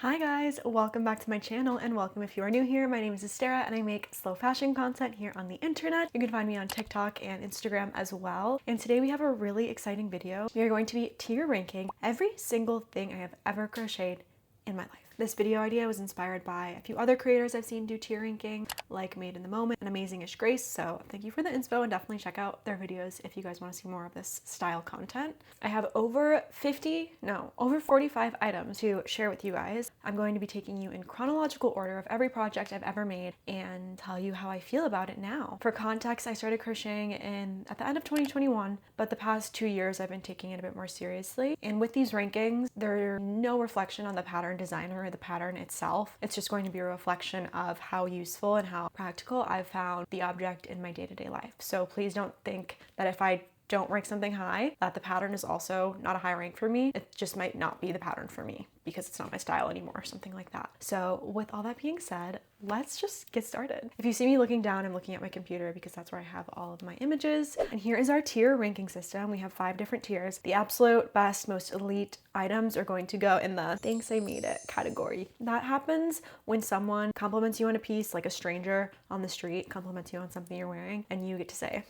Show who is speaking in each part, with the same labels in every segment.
Speaker 1: Hi guys, welcome back to my channel and welcome if you are new here. My name is Esterah and I make slow fashion content here on the internet. You can find me on TikTok and Instagram as well. And today we have a really exciting video. We are going to be tier ranking every single thing I have ever crocheted in my life. This video idea was inspired by a few other creators I've seen do tier ranking, like Made in the Moment and Amazing-ish Grace. So thank you for the inspo and definitely check out their videos if you guys want to see more of this style content. I have over 45 items to share with you guys. I'm going to be taking you in chronological order of every project I've ever made and tell you how I feel about it now. For context, I started crocheting at the end of 2021, but the past 2 years I've been taking it a bit more seriously. And with these rankings, they're no reflection on the pattern designer or the pattern itself. It's just going to be a reflection of how useful and how practical I've found the object in my day-to-day life. So please don't think that if I don't rank something high, that the pattern is also not a high rank for me. It just might not be the pattern for me because it's not my style anymore or something like that. So with all that being said, let's just get started. If you see me looking down, I'm looking at my computer because that's where I have all of my images. And here is our tier ranking system. We have 5 different tiers. The absolute best, most elite items are going to go in the thanks I made it category. That happens when someone compliments you on a piece, like a stranger on the street compliments you on something you're wearing, and you get to say,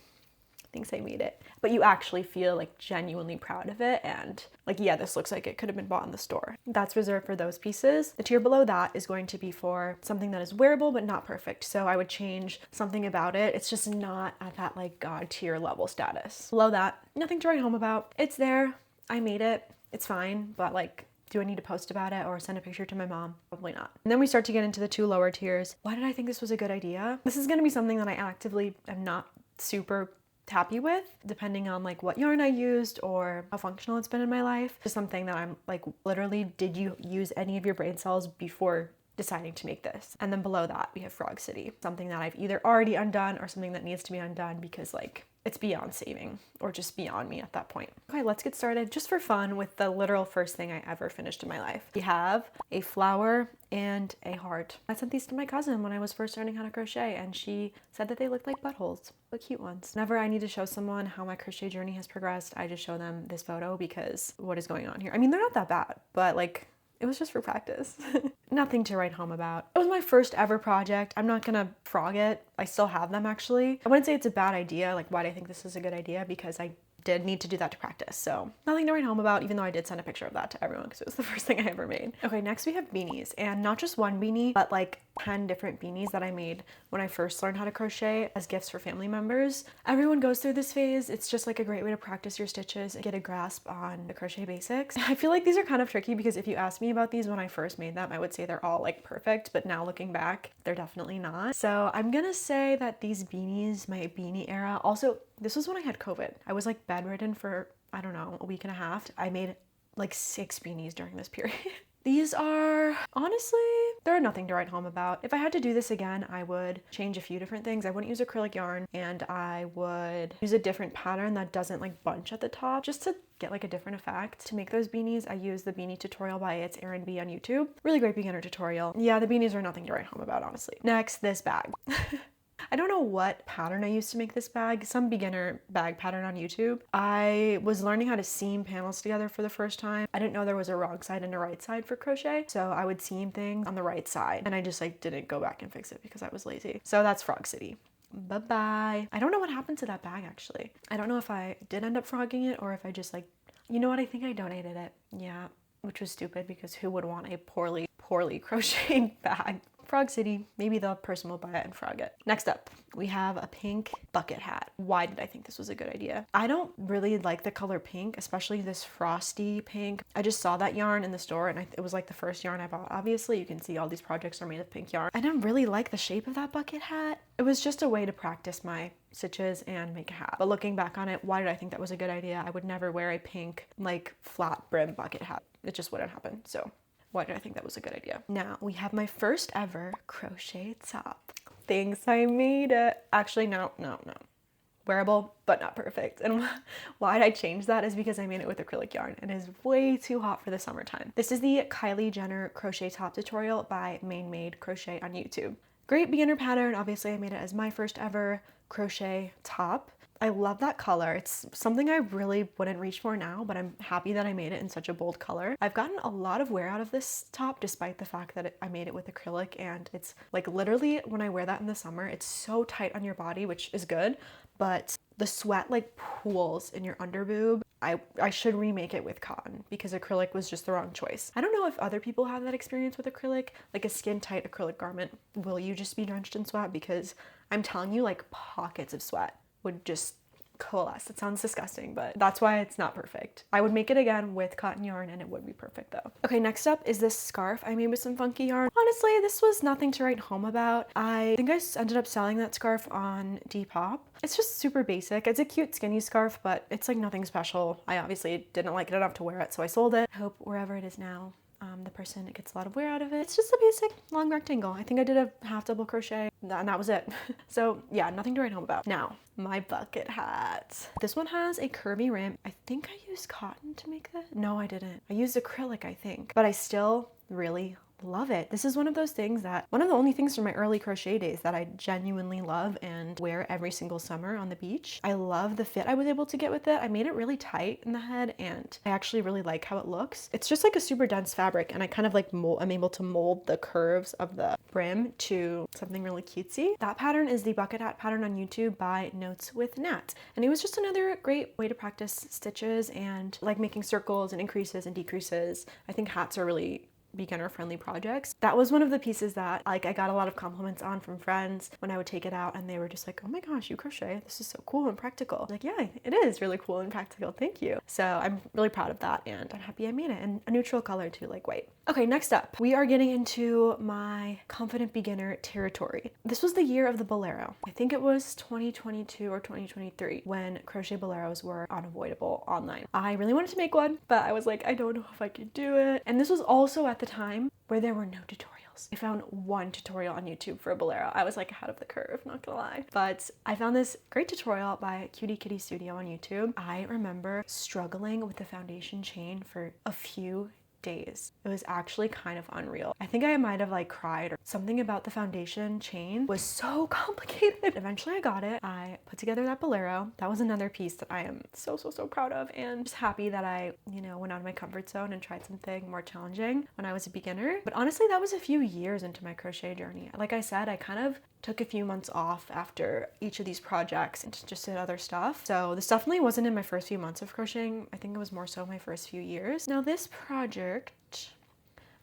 Speaker 1: thinks I made it, but you actually feel like genuinely proud of it and like, yeah, this looks like it could have been bought in the store. That's reserved for those pieces. The tier below that is going to be for something that is wearable but not perfect. So I would change something about it. It's just not at that like god tier level status. Below that, nothing to write home about. It's there. I made it. It's fine, but like, do I need to post about it or send a picture to my mom? Probably not. And then we start to get into the 2 lower tiers. Why did I think this was a good idea? This is going to be something that I actively am not super happy with, depending on like what yarn I used or how functional it's been in my life. Just something that I'm like, literally, did you use any of your brain cells before deciding to make this? And then below that we have Frog City, something that I've either already undone or something that needs to be undone because like it's beyond saving or just beyond me at that point. Okay, let's get started just for fun with the literal first thing I ever finished in my life. We have a flower and a heart. I sent these to my cousin when I was first learning how to crochet and she said that they looked like buttholes, but cute ones. Whenever I need to show someone how my crochet journey has progressed, I just show them this photo because what is going on here? I mean, they're not that bad, but like, it was just for practice. Nothing to write home about. It was my first ever project. I'm not gonna frog it. I still have them actually. I wouldn't say it's a bad idea. Like, why do I think this is a good idea? Because I did need to do that to practice. So nothing to write home about, even though I did send a picture of that to everyone because it was the first thing I ever made. Okay, next we have beanies, and not just one beanie, but like 10 different beanies that I made when I first learned how to crochet as gifts for family members. Everyone goes through this phase. It's just like a great way to practice your stitches and get a grasp on the crochet basics. I feel like these are kind of tricky because if you asked me about these when I first made them, I would say they're all like perfect, but now looking back, they're definitely not. So I'm gonna say that these beanies, my beanie era, also, this was when I had COVID. I was like bedridden for, I don't know, a week and a half. I made like 6 beanies during this period. These are, honestly, they're nothing to write home about. If I had to do this again, I would change a few different things. I wouldn't use acrylic yarn and I would use a different pattern that doesn't like bunch at the top just to get like a different effect. To make those beanies, I use the beanie tutorial by It's Erin B on YouTube. Really great beginner tutorial. Yeah, the beanies are nothing to write home about, honestly. Next, this bag. I don't know what pattern I used to make this bag, some beginner bag pattern on YouTube. I was learning how to seam panels together for the first time. I didn't know there was a wrong side and a right side for crochet, so I would seam things on the right side and I just like didn't go back and fix it because I was lazy. So that's Frog City. Bye-bye. I don't know what happened to that bag actually. I don't know if I did end up frogging it or if I just like, you know what, I think I donated it. Yeah, which was stupid because who would want a poorly crocheted bag? Frog City, maybe the person will buy it and frog it. Next up, we have a pink bucket hat. Why did I think this was a good idea? I don't really like the color pink, especially this frosty pink. I just saw that yarn in the store and it was like the first yarn I bought. Obviously, you can see all these projects are made of pink yarn. I didn't really like the shape of that bucket hat. It was just a way to practice my stitches and make a hat. But looking back on it, why did I think that was a good idea? I would never wear a pink, like flat brim bucket hat. It just wouldn't happen, so. Why did I think that was a good idea? Now we have my first ever crochet top. Thanks, I made it. Actually, no. Wearable, but not perfect. And why did I change that is because I made it with acrylic yarn. It is way too hot for the summertime. This is the Kylie Jenner crochet top tutorial by Made Crochet on YouTube. Great beginner pattern. Obviously I made it as my first ever crochet top. I love that color. It's something I really wouldn't reach for now, but I'm happy that I made it in such a bold color. I've gotten a lot of wear out of this top despite the fact that I made it with acrylic, and it's like literally when I wear that in the summer, it's so tight on your body, which is good, but the sweat like pools in your underboob. I should remake it with cotton because acrylic was just the wrong choice. I don't know if other people have that experience with acrylic, like a skin tight acrylic garment. Will you just be drenched in sweat? Because I'm telling you, like pockets of sweat would just coalesce. It sounds disgusting, but that's why it's not perfect. I would make it again with cotton yarn and it would be perfect though. Okay, next up is this scarf I made with some funky yarn. Honestly, this was nothing to write home about. I think I ended up selling that scarf on Depop. It's just super basic. It's a cute skinny scarf, but it's like nothing special. I obviously didn't like it enough to wear it, so I sold it. I hope wherever it is now, the person gets a lot of wear out of it. It's just a basic long rectangle. I think I did a half double crochet and that was it. So yeah, nothing to write home about. Now, my bucket hat. This one has a curvy rim. I think I used cotton to make that. No, I didn't. I used acrylic, I think, but I still really love it. This is one of those things that, one of the only things from my early crochet days that I genuinely love and wear every single summer on the beach. I love the fit I was able to get with it. I made it really tight in the head and I actually really like how it looks. It's just like a super dense fabric and I kind of like I'm able to mold the curves of the brim to something really cutesy. That pattern is the bucket hat pattern on YouTube by Notes with Nat. And it was just another great way to practice stitches and like making circles and increases and decreases. I think hats are really beginner friendly projects. That was one of the pieces that like I got a lot of compliments on from friends when I would take it out and they were just like, oh my gosh, you crochet, this is so cool and practical. Like, yeah, it is really cool and practical, thank you. So I'm really proud of that and I'm happy I made it, and a neutral color too, like white. Okay, next up we are getting into my confident beginner territory. This was the year of the bolero. I think it was 2022 or 2023 when crochet boleros were unavoidable online. I really wanted to make one, but I was like, I don't know if I could do it. And this was also at the time where there were no tutorials. I found one tutorial on YouTube for a bolero. I was like ahead of the curve, not gonna lie. But I found this great tutorial by Cutie Kitty Studio on YouTube. I remember struggling with the foundation chain for a few days. It was actually kind of unreal. I think I might have like cried, or something about the foundation chain was so complicated. Eventually I got it. I put together that bolero. That was another piece that I am so proud of, and just happy that I, you know, went out of my comfort zone and tried something more challenging when I was a beginner. But honestly, that was a few years into my crochet journey. Like I said, I kind of took a few months off after each of these projects and just did other stuff. So this definitely wasn't in my first few months of crocheting. I think it was more so my first few years. Now this project,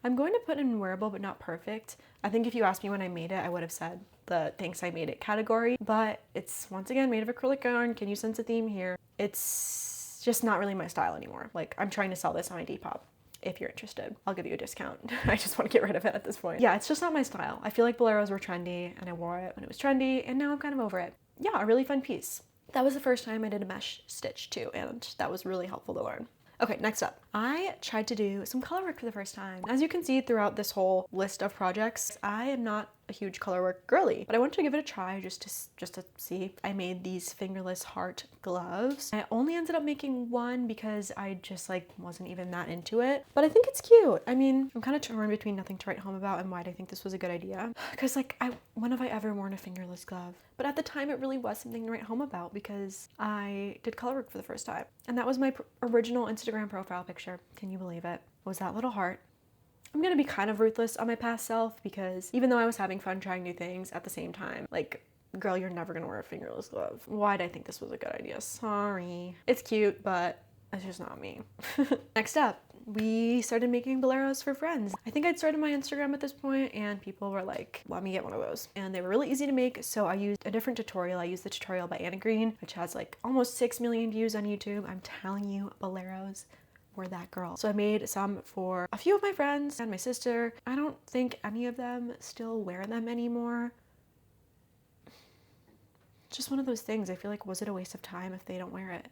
Speaker 1: I'm going to put in wearable but not perfect. I think if you asked me when I made it, I would have said the thanks I made it category, but it's once again made of acrylic yarn. Can you sense a theme here? It's just not really my style anymore. Like, I'm trying to sell this on my Depop. If you're interested, I'll give you a discount. I just want to get rid of it at this point. Yeah, it's just not my style. I feel like boleros were trendy and I wore it when it was trendy, and now I'm kind of over it. Yeah, a really fun piece. That was the first time I did a mesh stitch too, and that was really helpful to learn. Okay, next up, I tried to do some color work for the first time. As you can see throughout this whole list of projects, I am not a huge color work girly, but I wanted to give it a try just to see. I made these fingerless heart gloves. I only ended up making one because I just like wasn't even that into it, but I think it's cute. I mean, I'm kind of torn between nothing to write home about and why I think this was a good idea. Because like, when have I ever worn a fingerless glove? But at the time it really was something to write home about because I did color work for the first time. And that was my original Instagram profile picture. Can you believe it? Was that little heart. I'm gonna be kind of ruthless on my past self because even though I was having fun trying new things at the same time, like, girl, you're never gonna wear a fingerless glove. Why'd I think this was a good idea? Sorry. It's cute, but it's just not me. Next up, we started making boleros for friends. I think I'd started my Instagram at this point and people were like, let me get one of those. And they were really easy to make, so I used a different tutorial. I used the tutorial by Anna Green, which has like almost 6 million views on YouTube. I'm telling you, boleros were that girl. So I made some for a few of my friends and my sister. I don't think any of them still wear them anymore. It's just one of those things. I feel like, was it a waste of time if they don't wear it?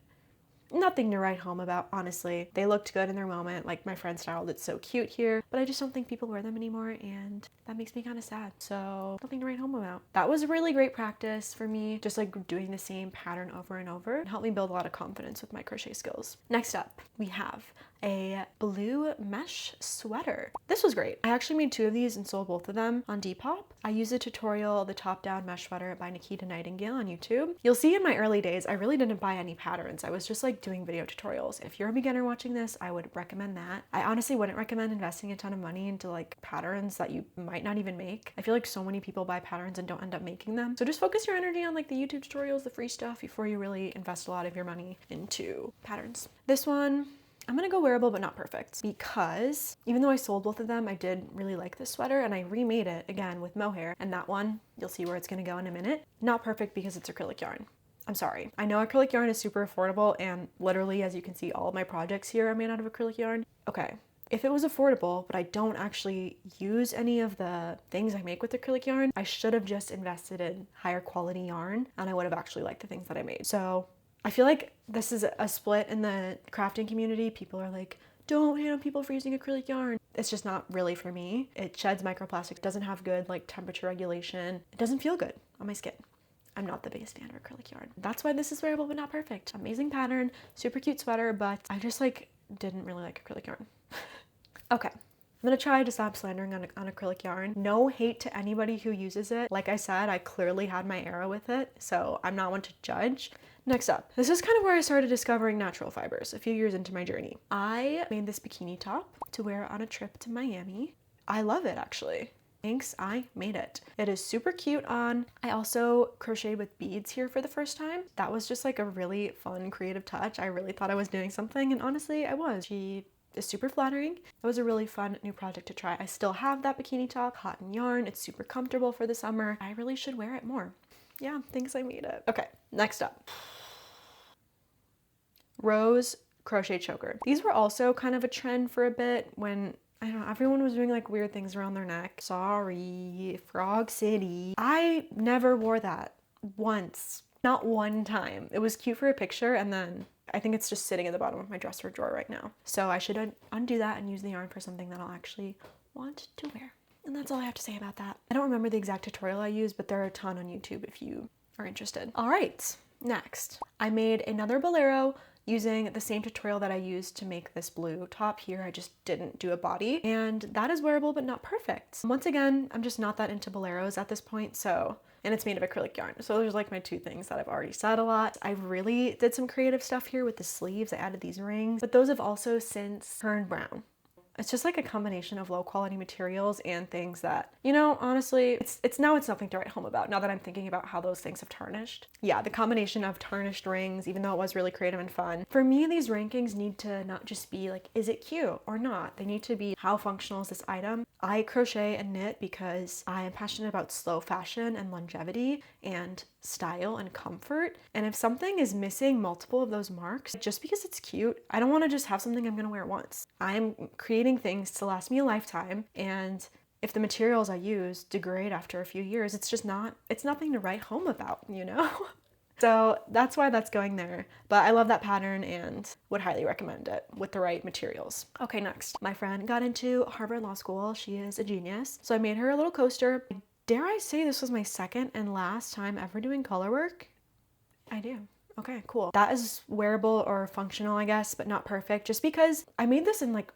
Speaker 1: Nothing to write home about, honestly. They looked good in their moment. Like, my friend styled it so cute here, but I just don't think people wear them anymore, and that makes me kind of sad. So nothing to write home about. That was a really great practice for me, just like doing the same pattern over and over. It helped me build a lot of confidence with my crochet skills. Next up, we have a blue mesh sweater. This was great. I actually made 2 of these and sold both of them on Depop. I used a tutorial, the top down mesh sweater by Nikita Nightingale on YouTube. You'll see in my early days, I really didn't buy any patterns. I was just like doing video tutorials. If you're a beginner watching this, I would recommend that. I honestly wouldn't recommend investing a ton of money into like patterns that you might not even make. I feel like so many people buy patterns and don't end up making them. So just focus your energy on like the YouTube tutorials, the free stuff, before you really invest a lot of your money into patterns. This one, I'm gonna go wearable but not perfect, because even though I sold both of them, I did really like this sweater and I remade it again with Mohair, and that one, you'll see where it's gonna go in a minute. Not perfect because it's acrylic yarn. I'm sorry. I know acrylic yarn is super affordable, and literally, as you can see, all of my projects here are made out of acrylic yarn. Okay, if it was affordable, but I don't actually use any of the things I make with acrylic yarn, I should have just invested in higher quality yarn and I would have actually liked the things that I made. So I feel like this is a split in the crafting community. People are like, don't hate on people for using acrylic yarn. It's just not really for me. It sheds microplastics, doesn't have good like temperature regulation. It doesn't feel good on my skin. I'm not the biggest fan of acrylic yarn. That's why this is wearable but not perfect. Amazing pattern, super cute sweater, but I just like didn't really like acrylic yarn. Okay. I'm gonna try to stop slandering on acrylic yarn. No hate to anybody who uses it. Like I said, I clearly had my era with it, so I'm not one to judge. Next up, this is kind of where I started discovering natural fibers a few years into my journey. I made this bikini top to wear on a trip to Miami. I love it actually. Thanks, I made it. It is super cute on. I also crocheted with beads here for the first time. That was just like a really fun creative touch. I really thought I was doing something, and honestly I was. She is super flattering. It was a really fun new project to try. I still have that bikini top, cotton yarn. It's super comfortable for the summer. I really should wear it more. Yeah, thanks, I made it. Okay, next up. Rose crochet choker. These were also kind of a trend for a bit when, I don't know, everyone was doing like weird things around their neck. Sorry, Frog City. I never wore that once. Not one time. It was cute for a picture, and then I think it's just sitting at the bottom of my dresser drawer right now. So I should undo that and use the yarn for something that I'll actually want to wear. And that's all I have to say about that. I don't remember the exact tutorial I used, but there are a ton on YouTube if you are interested. All right, next. I made another bolero using the same tutorial that I used to make this blue top here. I just didn't do a body, and that is wearable but not perfect. Once again, I'm just not that into boleros at this point, and it's made of acrylic yarn. So there's like my 2 things that I've already said a lot. I really did some creative stuff here with the sleeves. I added these rings, but those have also since turned brown. It's just like a combination of low quality materials and things that, you know, honestly, it's nothing to write home about now that I'm thinking about how those things have tarnished. Yeah, the combination of tarnished rings, even though it was really creative and fun. For me, these rankings need to not just be like, is it cute or not? They need to be, how functional is this item? I crochet and knit because I am passionate about slow fashion and longevity and style and comfort. And if something is missing multiple of those marks, just because it's cute, I don't want to just have something I'm gonna wear once. I'm creating things to last me a lifetime, and if the materials I use degrade after a few years, it's nothing to write home about, you know? So that's why that's going there. But I love that pattern and would highly recommend it with the right materials. Okay, next. My friend got into Harvard Law School. She is a genius. So I made her a little coaster. Dare I say this was my second and last time ever doing color work? I do. Okay, cool. That is wearable or functional, I guess, but not perfect, just because I made this in like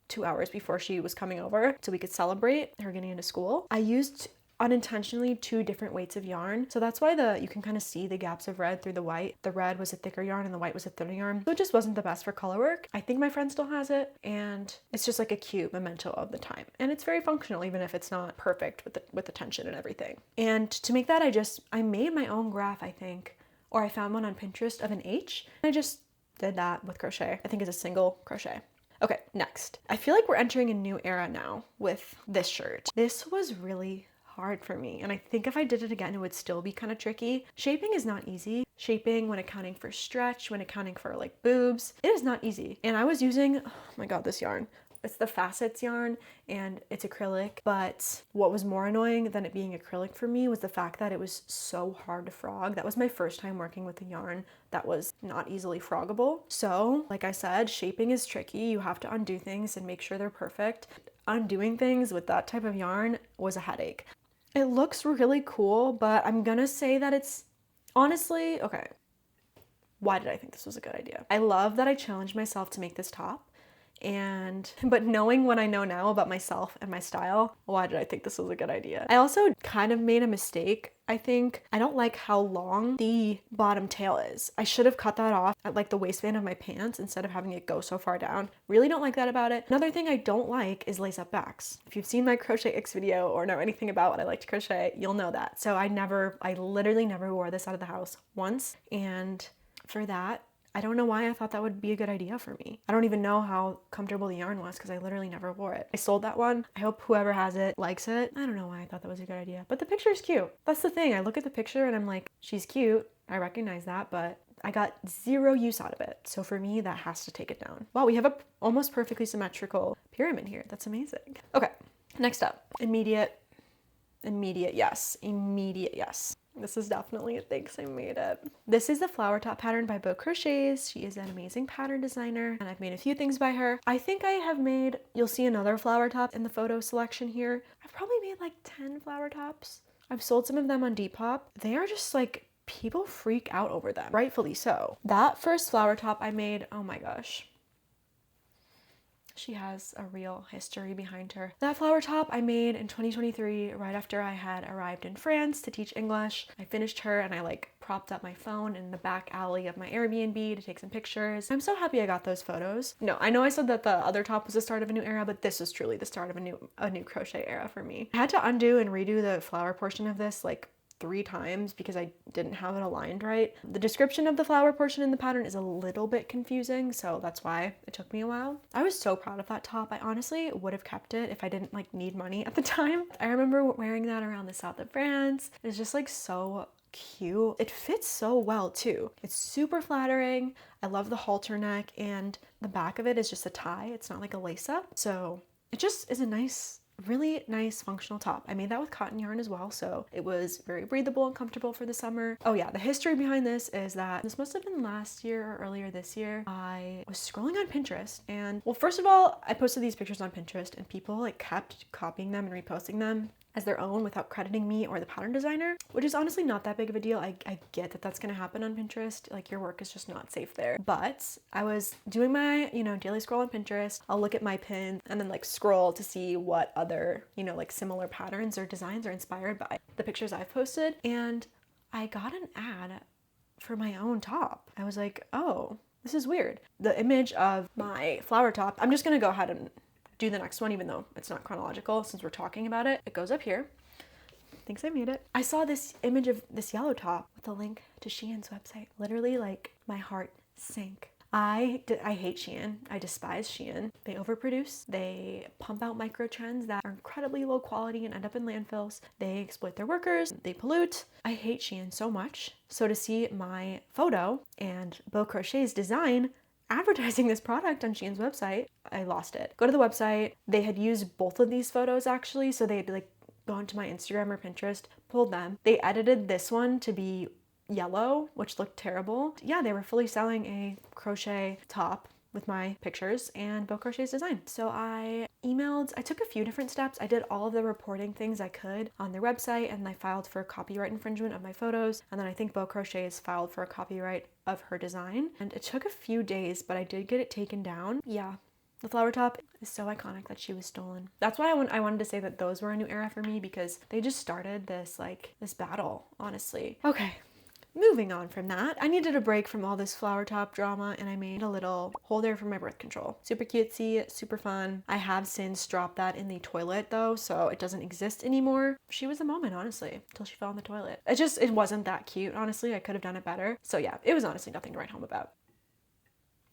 Speaker 1: 2 hours before she was coming over so we could celebrate her getting into school. I used unintentionally 2 different weights of yarn, so that's why you can kind of see the gaps of red through the white. The red was a thicker yarn and the white was a thinner yarn, so it just wasn't the best for color work. I think my friend still has it, and it's just like a cute memento of the time, and it's very functional even if it's not perfect with the tension and everything. And to make that, I made my own graph, I think, or I found one on Pinterest of an H, and I just did that with crochet. I think it's a single crochet. Okay, next. I feel like we're entering a new era now with this shirt. This was really hard for me, and I think if I did it again, it would still be kind of tricky. Shaping is not easy. Shaping when accounting for stretch, when accounting for like boobs, it is not easy. And I was using, oh my god, this yarn. It's the Facets yarn and it's acrylic, but what was more annoying than it being acrylic for me was the fact that it was so hard to frog. That was my first time working with a yarn that was not easily froggable. So, like I said, shaping is tricky. You have to undo things and make sure they're perfect. Undoing things with that type of yarn was a headache. It looks really cool, but I'm gonna say that it's honestly, okay, why did I think this was a good idea? I love that I challenged myself to make this top. But knowing what I know now about myself and my style, why did I think this was a good idea? I also kind of made a mistake. I think I don't like how long the bottom tail is. I should have cut that off at like the waistband of my pants instead of having it go so far down. Really don't like that about it. Another thing I don't like is lace up backs. If you've seen my crochet X video or know anything about what I like to crochet, you'll know that. So I literally never wore this out of the house once. And for that, I don't know why I thought that would be a good idea for me. I don't even know how comfortable the yarn was because I literally never wore it. I sold that one. I hope whoever has it likes it. I don't know why I thought that was a good idea, but the picture is cute. That's the thing. I look at the picture and I'm like, she's cute. I recognize that, but I got zero use out of it. So for me, that has to take it down. Wow, we have a almost perfectly symmetrical pyramid here. That's amazing. Okay, next up, immediate yes. This is definitely a thanks I made it. This is the flower top pattern by Beau Crochets. She is an amazing pattern designer and I've made a few things by her. I think I have made, you'll see another flower top in the photo selection here. I've probably made like 10 flower tops. I've sold some of them on Depop. They are just like, people freak out over them, rightfully so. That first flower top I made, oh my gosh. She has a real history behind her. That flower top I made in 2023, right after I had arrived in France to teach English. I finished her and I like propped up my phone in the back alley of my Airbnb to take some pictures. I'm so happy I got those photos. No, I know I said that the other top was the start of a new era, but this was truly the start of a new crochet era for me. I had to undo and redo the flower portion of this like 3 times because I didn't have it aligned right. The description of the flower portion in the pattern is a little bit confusing, so that's why it took me a while. I was so proud of that top. I honestly would have kept it if I didn't like need money at the time. I remember wearing that around the south of France. It's just like so cute. It fits so well too. It's super flattering. I love the halter neck and the back of it is just a tie. It's not like a lace up. So it just is a nice, really nice functional top. I made that with cotton yarn as well, so it was very breathable and comfortable for the summer. Oh yeah, the history behind this is that this must have been last year or earlier this year. I was scrolling on Pinterest and, well, first of all, I posted these pictures on Pinterest and people like kept copying them and reposting them as their own without crediting me or the pattern designer, which is honestly not that big of a deal. I get that that's gonna happen on Pinterest. Like your work is just not safe there. But I was doing my, daily scroll on Pinterest. I'll look at my pin and then like scroll to see what other, like similar patterns or designs are inspired by the pictures I've posted. And I got an ad for my own top. I was like, oh, this is weird. The image of my flower top, I'm just gonna go ahead and do the next one, even though it's not chronological since we're talking about it. It goes up here. Thinks I made it. I saw this image of this yellow top with a link to Shein's website. Literally, like, my heart sank. I hate Shein. I despise Shein. They overproduce. They pump out micro trends that are incredibly low quality and end up in landfills. They exploit their workers. They pollute. I hate Shein so much. So to see my photo and Beau Crochet's design advertising this product on Shein's website, I lost it. Go to the website. They had used both of these photos actually, so they had like gone to my Instagram or Pinterest, pulled them. They edited this one to be yellow, which looked terrible. Yeah, they were fully selling a crochet top with my pictures and Beau Crochet's design. So I took a few different steps. I did all of the reporting things I could on their website and I filed for copyright infringement of my photos. And then I think Beau Crochet's filed for a copyright of her design. And it took a few days, but I did get it taken down. Yeah. The flower top is so iconic that she was stolen. That's why I wanted to say that those were a new era for me because they just started this battle, honestly. Okay. Moving on from that, I needed a break from all this flower top drama and I made a little holder for my birth control. Super cutesy, super fun. I have since dropped that in the toilet though, so it doesn't exist anymore. She was a moment, honestly, until she fell in the toilet. It wasn't that cute, honestly. I could have done it better. So yeah, it was honestly nothing to write home about.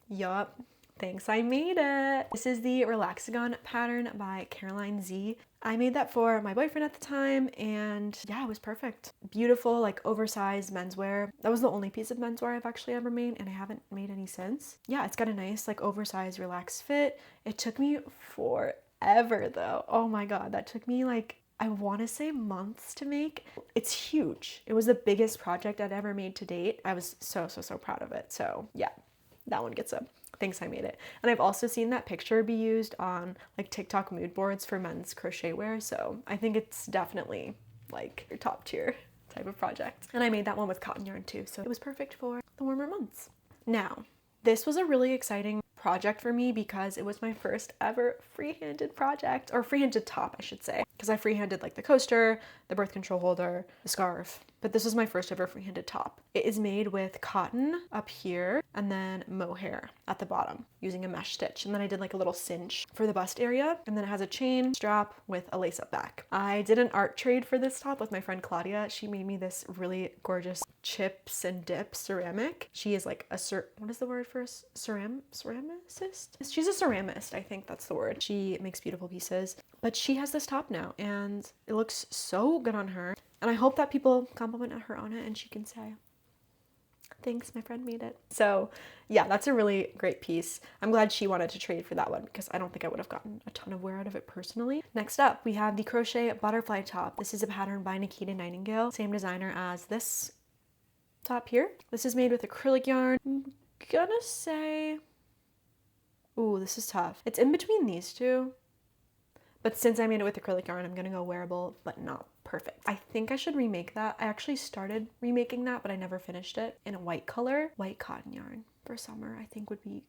Speaker 1: Yup. Thanks, I made it. This is the Relaxagon pattern by Caroline Z. I made that for my boyfriend at the time and yeah, it was perfect. Beautiful, like oversized menswear. That was the only piece of menswear I've actually ever made and I haven't made any since. Yeah, it's got a nice like oversized relaxed fit. It took me forever though. Oh my God, that took me like, I want to say months to make. It's huge. It was the biggest project I'd ever made to date. I was so proud of it. So yeah, that one gets up. Thanks, I made it. And I've also seen that picture be used on like TikTok mood boards for men's crochet wear. So I think it's definitely like your top tier type of project. And I made that one with cotton yarn too. So it was perfect for the warmer months. Now, this was a really exciting project for me because it was my first ever freehanded project, or freehanded top, I should say, because I freehanded like the coaster, the birth control holder, the scarf, but this was my first ever freehanded top. It is made with cotton up here and then mohair at the bottom using a mesh stitch. And then I did like a little cinch for the bust area, and then it has a chain strap with a lace up back. I did an art trade for this top with my friend Claudia. She made me this really gorgeous chips and dip ceramic. She is like a what is the word for ceramicist? She's a ceramist, I think that's the word. She makes beautiful pieces, but she has this top now and it looks so good on her. And I hope that people compliment her on it and she can say, thanks, my friend made it. So yeah, that's a really great piece. I'm glad she wanted to trade for that one because I don't think I would have gotten a ton of wear out of it personally. Next up, we have the crochet butterfly top. This is a pattern by Nikita Nightingale, same designer as this top here. This is made with acrylic yarn. I'm gonna say, ooh, this is tough. It's in between these two, but since I made it with acrylic yarn, I'm gonna go wearable, but not perfect. I think I should remake that. I actually started remaking that, but I never finished it in a white color. White cotton yarn for summer, I think would be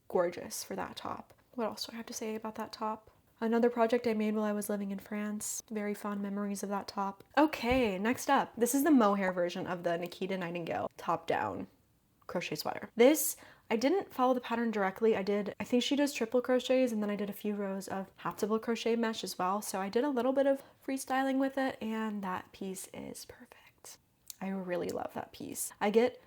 Speaker 1: gorgeous for that top. What else do I have to say about that top? Another project I made while I was living in France. Very fond memories of that top. Okay, next up. This is the mohair version of the Nikita Nightingale top-down crochet sweater. This, I didn't follow the pattern directly. I think she does triple crochets, and then I did a few rows of half double crochet mesh as well. So I did a little bit of freestyling with it, and that piece is perfect. I really love that piece. I get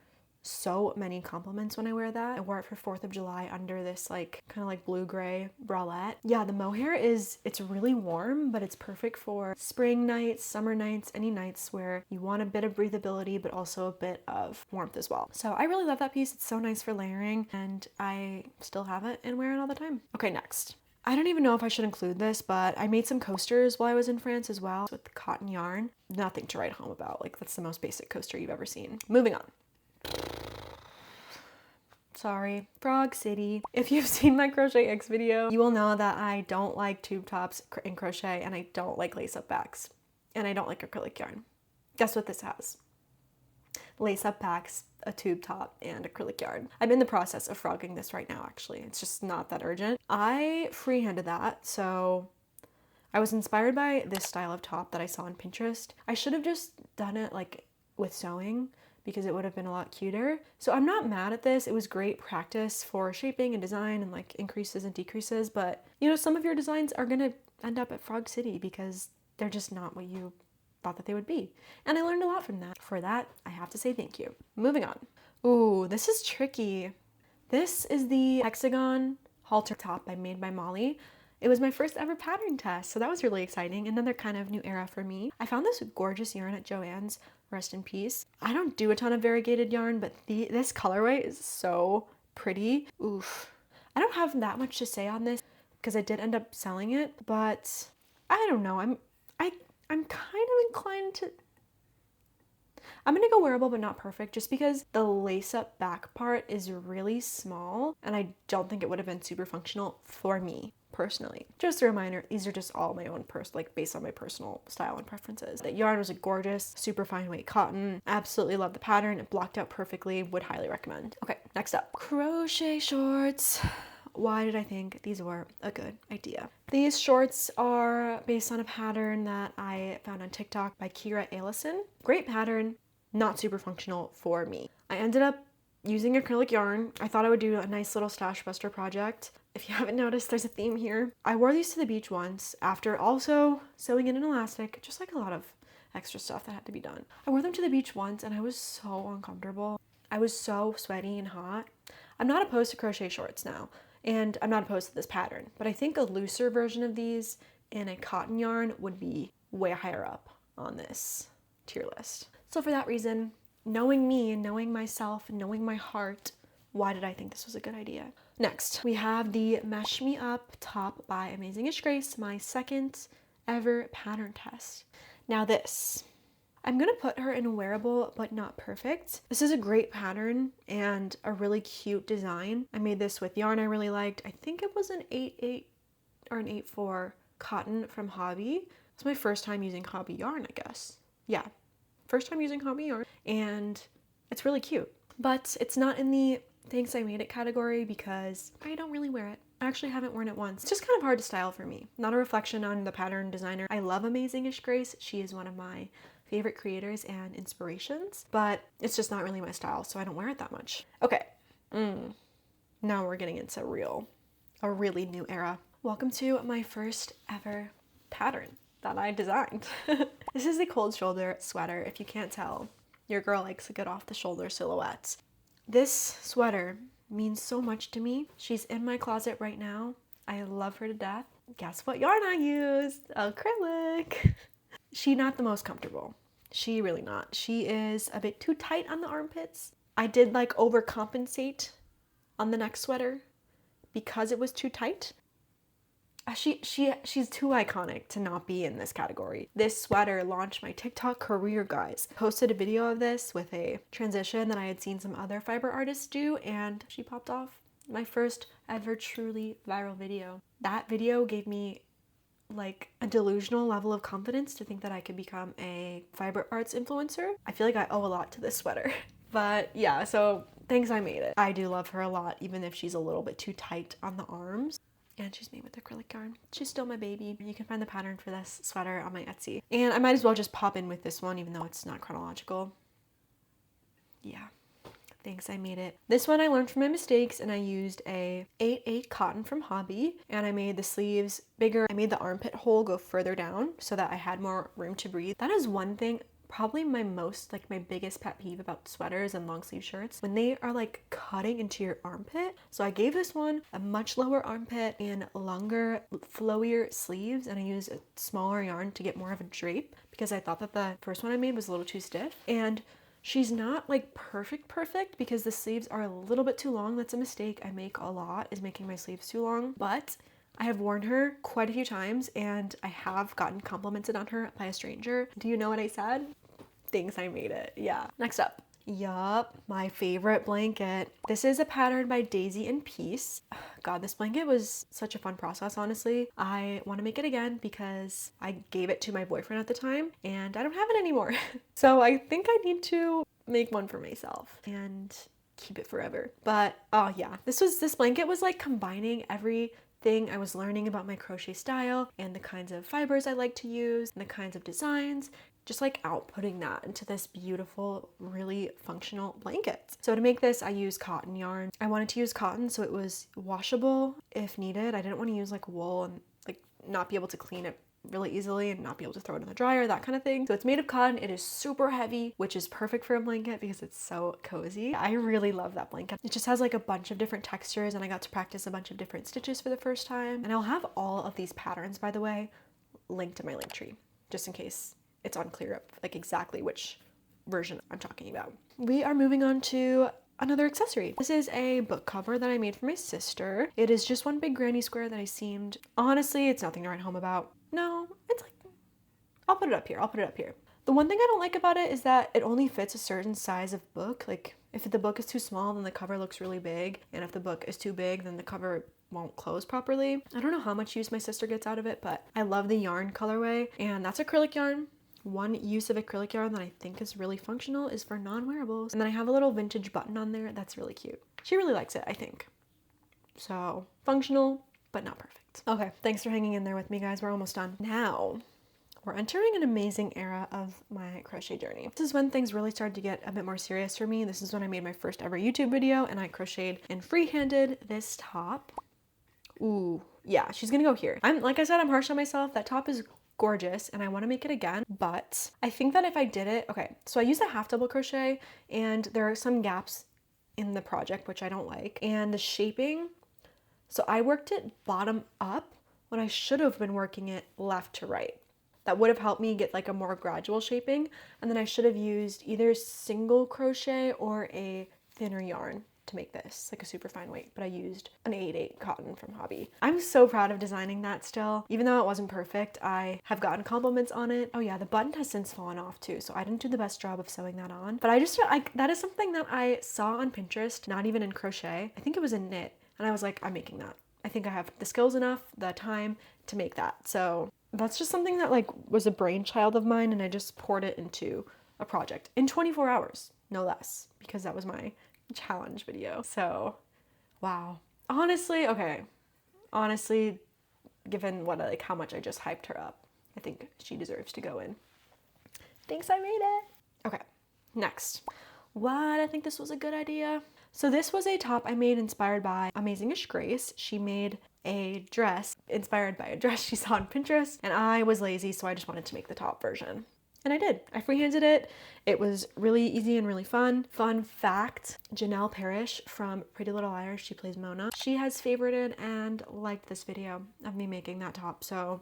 Speaker 1: so many compliments when I wear that. I wore it for 4th of July under this like kind of like blue-gray bralette. Yeah, the mohair it's really warm, but it's perfect for spring nights, summer nights, any nights where you want a bit of breathability, but also a bit of warmth as well. So I really love that piece. It's so nice for layering, and I still have it and wear it all the time. Okay, next. I don't even know if I should include this, but I made some coasters while I was in France as well with cotton yarn. Nothing to write home about. Like, that's the most basic coaster you've ever seen. Moving on. Sorry, Frog City. If you've seen my Crochet X video, you will know that I don't like tube tops in crochet, and I don't like lace up backs, and I don't like acrylic yarn. Guess what this has? Lace up backs, a tube top, and acrylic yarn. I'm in the process of frogging this right now, actually. It's just not that urgent. I freehanded that, so I was inspired by this style of top that I saw on Pinterest. I should have just done it like with sewing, because it would have been a lot cuter. So I'm not mad at this. It was great practice for shaping and design and like increases and decreases, but you know, some of your designs are gonna end up at Frog City because they're just not what you thought that they would be. And I learned a lot from that. For that, I have to say thank you. Moving on. Ooh, this is tricky. This is the hexagon halter top I made by Molly. It was my first ever pattern test, so that was really exciting. Another kind of new era for me. I found this gorgeous yarn at Joann's, rest in peace. I don't do a ton of variegated yarn, but this colorway is so pretty. Oof. I don't have that much to say on this because I did end up selling it, but I don't know. I'm kind of inclined to... I'm gonna go wearable but not perfect just because the lace up back part is really small and I don't think it would have been super functional for me personally. Just a reminder, these are just all my own like based on my personal style and preferences. The yarn was a gorgeous, super fine weight cotton. Absolutely love the pattern. It blocked out perfectly. Would highly recommend. Okay, next up, crochet shorts. Why did I think these were a good idea? These shorts are based on a pattern that I found on TikTok by Kira Alison. Great pattern, not super functional for me. I ended up using acrylic yarn. I thought I would do a nice little Stashbuster project. If you haven't noticed, there's a theme here. I wore these to the beach once after also sewing in an elastic, just like a lot of extra stuff that had to be done. I wore them to the beach once and I was so uncomfortable. I was so sweaty and hot. I'm not opposed to crochet shorts now, and I'm not opposed to this pattern, but I think a looser version of these in a cotton yarn would be way higher up on this tier list. So for that reason, knowing me and knowing myself and knowing my heart, why did I think this was a good idea? Next, we have the Mesh Me Up top by Amazingish Grace, my second ever pattern test. Now this, I'm gonna put her in wearable but not perfect. This is a great pattern and a really cute design. I made this with yarn I really liked. I think it was an 8/8 or an 8/4 cotton from Hobby. It's my first time using Hobby yarn, I guess. Yeah, first time using Hobby yarn, and it's really cute. But it's not in the thanks I made it category because I don't really wear it. I actually haven't worn it once. It's just kind of hard to style for me. Not a reflection on the pattern designer. I love Amazingish Grace. She is one of my favorite creators and inspirations, but it's just not really my style, so I don't wear it that much. Okay, now we're getting into a really new era. Welcome to my first ever pattern that I designed. This is the cold shoulder sweater. If you can't tell, your girl likes a good off the shoulder silhouettes. This sweater means so much to me. She's in my closet right now. I love her to death. Guess what yarn I used? Acrylic. She not the most comfortable. She really not. She is a bit too tight on the armpits. I did like overcompensate on the next sweater because it was too tight. She's too iconic to not be in this category. This sweater launched my TikTok career, guys. Posted a video of this with a transition that I had seen some other fiber artists do, and she popped off. My first ever truly viral video. That video gave me like a delusional level of confidence to think that I could become a fiber arts influencer. I feel like I owe a lot to this sweater. But yeah, so thanks I made it. I do love her a lot, even if she's a little bit too tight on the arms. And she's made with acrylic yarn. She's still my baby. You can find the pattern for this sweater on my Etsy. And I might as well just pop in with this one, even though it's not chronological. Yeah, thanks I made it. This one I learned from my mistakes, and I used a 8/8 cotton from Hobby, and I made the sleeves bigger. I made the armpit hole go further down so that I had more room to breathe. That is one thing, probably my biggest pet peeve about sweaters and long sleeve shirts, when they are like cutting into your armpit. So I gave this one a much lower armpit and longer, flowier sleeves, and I used a smaller yarn to get more of a drape because I thought that the first one I made was a little too stiff. And she's not like perfect because the sleeves are a little bit too long. That's a mistake I make a lot, is making my sleeves too long. But I have worn her quite a few times and I have gotten complimented on her by a stranger. Do you know what I said? Thanks I made it. Yeah. Next up. Yup, my favorite blanket. This is a pattern by Daisy and Peace. God, this blanket was such a fun process, honestly. I want to make it again because I gave it to my boyfriend at the time and I don't have it anymore. So I think I need to make one for myself and keep it forever. But oh yeah, this blanket was like combining everything I was learning about my crochet style and the kinds of fibers I like to use and the kinds of designs, just like outputting that into this beautiful, really functional blanket. So to make this, I used cotton yarn. I wanted to use cotton so it was washable if needed. I didn't want to use like wool and like not be able to clean it really easily and not be able to throw it in the dryer, that kind of thing. So it's made of cotton. It is super heavy, which is perfect for a blanket because it's so cozy. I really love that blanket. It just has like a bunch of different textures, and I got to practice a bunch of different stitches for the first time. And I'll have all of these patterns, by the way, linked to my Linktree, just in case it's unclear of like exactly which version I'm talking about. We are moving on to another accessory. This is a book cover that I made for my sister. It is just one big granny square that I seamed. Honestly, it's nothing to write home about. No, it's like, I'll put it up here. The one thing I don't like about it is that it only fits a certain size of book. Like if the book is too small, then the cover looks really big. And if the book is too big, then the cover won't close properly. I don't know how much use my sister gets out of it, but I love the yarn colorway, and that's acrylic yarn. One use of acrylic yarn that I think is really functional is for non-wearables. And then I have a little vintage button on there that's really cute. She really likes it, I think. So functional, but not perfect. Okay, thanks for hanging in there with me, guys. We're almost done. Now, we're entering an amazing era of my crochet journey. This is when things really started to get a bit more serious for me. This is when I made my first ever YouTube video, and I crocheted and freehanded this top. Ooh, yeah, she's gonna go here. Like I said, I'm harsh on myself. That top is gorgeous and I want to make it again, but I think that if I did it, okay, so I used a half double crochet and there are some gaps in the project which I don't like, and the shaping, so I worked it bottom up when I should have been working it left to right. That would have helped me get like a more gradual shaping, and then I should have used either single crochet or a thinner yarn to make this, like a super fine weight, but I used an 8/8 cotton from Hobby. I'm so proud of designing that still. Even though it wasn't perfect, I have gotten compliments on it. Oh yeah, the button has since fallen off too, so I didn't do the best job of sewing that on. But that is something that I saw on Pinterest, not even in crochet. I think it was in knit, and I was like, I'm making that. I think I have the skills enough, the time to make that. So that's just something that like was a brainchild of mine, and I just poured it into a project in 24 hours, no less, because that was my challenge video. So, wow. Honestly, okay. Honestly, given what like how much I just hyped her up, I think she deserves to go in. Thanks, I made it. Okay, next. What? I think this was a good idea. So this was a top I made inspired by Amazingish Grace. She made a dress inspired by a dress she saw on Pinterest, and I was lazy, so I just wanted to make the top version. And I did. I freehanded it. It was really easy and really fun. Fun fact, Janelle Parrish from Pretty Little Liars, she plays Mona. She has favorited and liked this video of me making that top, so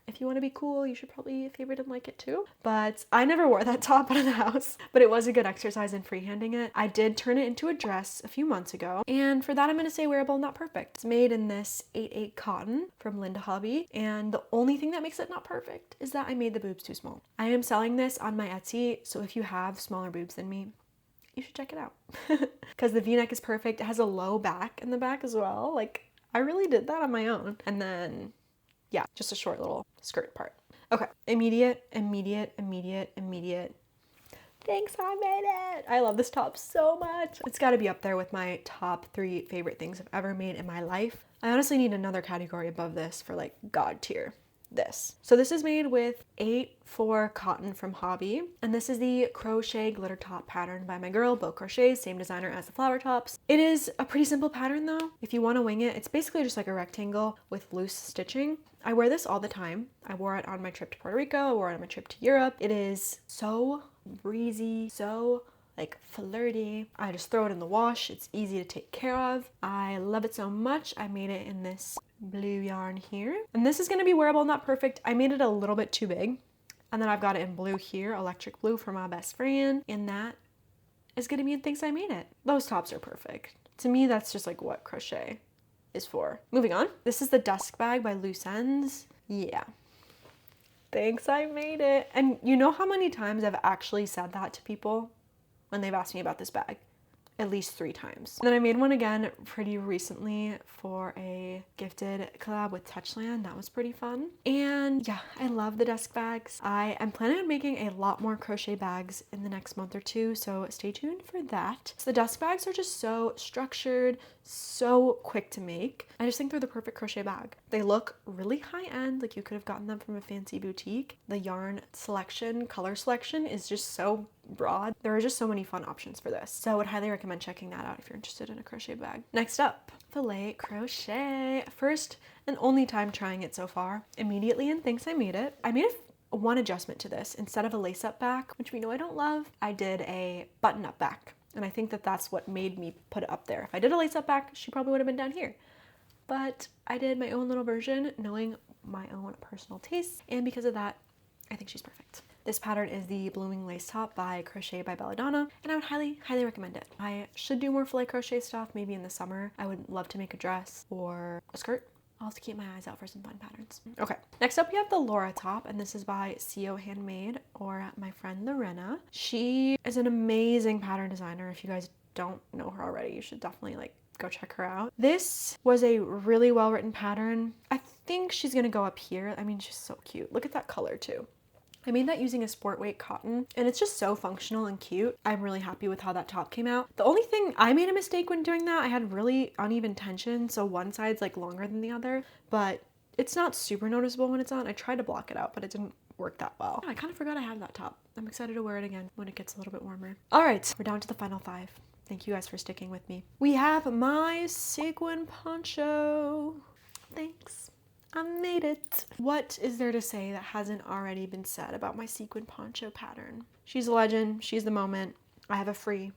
Speaker 1: if you want to be cool, you should probably favorite and like it too. But I never wore that top out of the house, but it was a good exercise in freehanding it. I did turn it into a dress a few months ago, and for that I'm going to say wearable, not perfect. It's made in this 8/8 cotton from Linda Hobby, and the only thing that makes it not perfect is that I made the boobs too small. I am selling this on my Etsy, so if you have smaller boobs than me, you should check it out. Because the V-neck is perfect. It has a low back in the back as well. Like, I really did that on my own. And then yeah, just a short little skirt part. Okay, immediate. Thanks, I made it. I love this top so much. It's got to be up there with my top 3 favorite things I've ever made in my life. I honestly need another category above this for like God tier. This. So this is made with 8/4 cotton from Hobby, and this is the crochet glitter top pattern by my girl Bo Crochets, same designer as the flower tops. It is a pretty simple pattern though. If you want to wing it, it's basically just like a rectangle with loose stitching. I wear this all the time. I wore it on my trip to Puerto Rico, I wore it on my trip to Europe. It is so breezy, so like flirty. I just throw it in the wash. It's easy to take care of. I love it so much. I made it in this blue yarn here. And this is going to be wearable, not perfect. I made it a little bit too big. And then I've got it in blue here, electric blue for my best friend. And that is going to be in Thinks I Made It. Those tops are perfect. To me, that's just like what crochet is for. Moving on. This is the Dusk Bag by Loose Ends. Yeah. Thanks, I made it. And you know how many times I've actually said that to people when they've asked me about this bag? At least 3 times. And then I made one again pretty recently for a gifted collab with Touchland. That was pretty fun. And yeah, I love the desk bags. I am planning on making a lot more crochet bags in the next month or 2, so stay tuned for that. So the desk bags are just so structured, so quick to make. I just think they're the perfect crochet bag. They look really high end, like you could have gotten them from a fancy boutique. The yarn selection, color selection is just so broad. There are just so many fun options for this. So I would highly recommend checking that out if you're interested in a crochet bag. Next up, Fillet crochet. First and only time trying it so far. Immediately in Thinks I Made It. I made one adjustment to this. Instead of a lace-up back, which we know I don't love, I did a button-up back. And I think that that's what made me put it up there. If I did a lace-up back, she probably would have been down here. But I did my own little version, knowing my own personal tastes. And because of that, I think she's perfect. This pattern is the Blooming Lace Top by Crochet by Belladonna, and I would highly, highly recommend it. I should do more filet crochet stuff, maybe in the summer. I would love to make a dress or a skirt. I'll have to keep my eyes out for some fun patterns. Okay, next up we have the Laura top, and this is by CO Handmade, or my friend Lorena. She is an amazing pattern designer. If you guys don't know her already, you should definitely like go check her out. This was a really well written pattern. I think she's gonna go up here. I mean, she's so cute. Look at that color too. I made that using a sport weight cotton, and it's just so functional and cute. I'm really happy with how that top came out. The only thing, I made a mistake when doing that. I had really uneven tension, so one side's like longer than the other, but it's not super noticeable when it's on. I tried to block it out, but it didn't work that well. I kind of forgot I have that top. I'm excited to wear it again when it gets a little bit warmer. All right, we're down to the final 5. Thank you guys for sticking with me. We have my Sequin poncho. Thanks. I made it. What is there to say that hasn't already been said about my Sequin poncho pattern? She's a legend. She's the moment. I have a free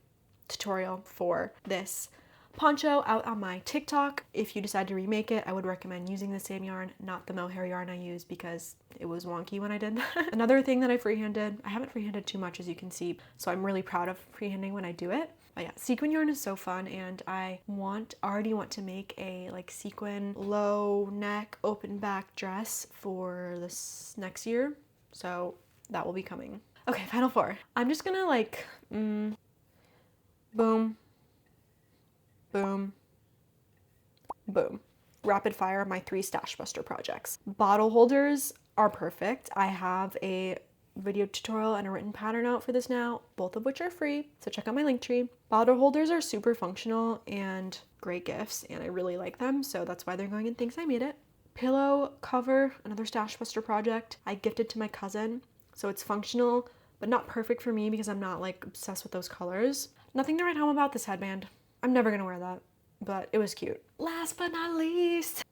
Speaker 1: tutorial for this poncho out on my TikTok. If you decide to remake it, I would recommend using the same yarn, not the Mohair yarn I use because it was wonky when I did that. Another thing that I freehanded, I haven't freehanded too much as you can see, so I'm really proud of freehanding when I do it. But yeah, sequin yarn is so fun, and I already want to make a like sequin low neck open back dress for this next year, so that will be coming. Okay, final 4. I'm just gonna like boom, boom, boom, rapid fire my 3 Stashbuster projects. Bottle holders are perfect. I have a video tutorial and a written pattern out for this now, both of which are free, so check out my Linktree. Bottle holders are super functional and great gifts, and I really like them, so that's why they're going in Thanks I Made It. Pillow cover, another Stashbuster project I gifted to my cousin, so it's functional but not perfect for me because I'm not like obsessed with those colors. Nothing to write home about this headband. I'm never gonna wear that, but it was cute. Last but not least,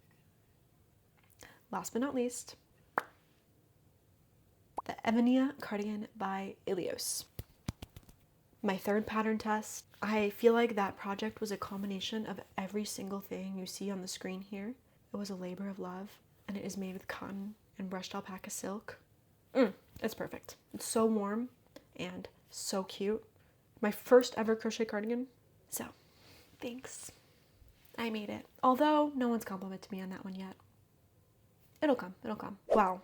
Speaker 1: the Evania cardigan by Ilios. My third pattern test. I feel like that project was a combination of every single thing you see on the screen here. It was a labor of love, and it is made with cotton and brushed alpaca silk. It's perfect. It's so warm and so cute. My first ever crochet cardigan. So, thanks. I made it. Although no one's complimented me on that one yet. It'll come. Wow.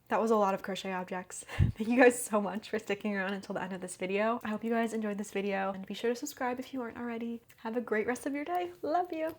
Speaker 1: That was a lot of crochet objects. Thank you guys so much for sticking around until the end of this video. I hope you guys enjoyed this video, and be sure to subscribe if you aren't already. Have a great rest of your day. Love you.